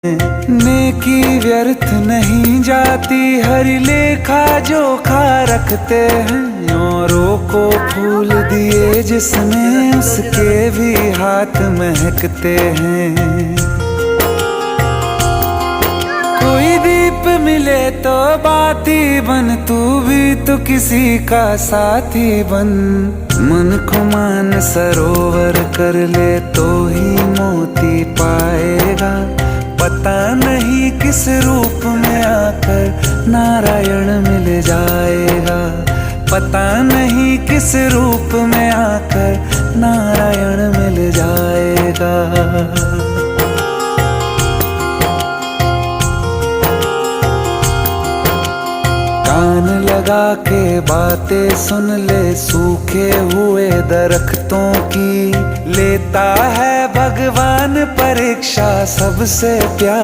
नेकी व्यर्थ नहीं जाती, हरि लेखा जोखा रखते हैं। औरों को फूल दिए जिसने, उसके भी हाथ महकते हैं। कोई दीप मिले तो बाती बन, तू भी तो किसी का साथी बन। मन को मान सरोवर कर ले तो ही मोती पाएगा। पता नहीं किस रूप में आकर नारायण मिल जाएगा। पता नहीं किस रूप में आकर नारायण मिल जाएगा। कान लगा के बातें सुन ले, सूखे हुए दरख्तों की। लेता है भगवान परीक्षा सबसे प्यार।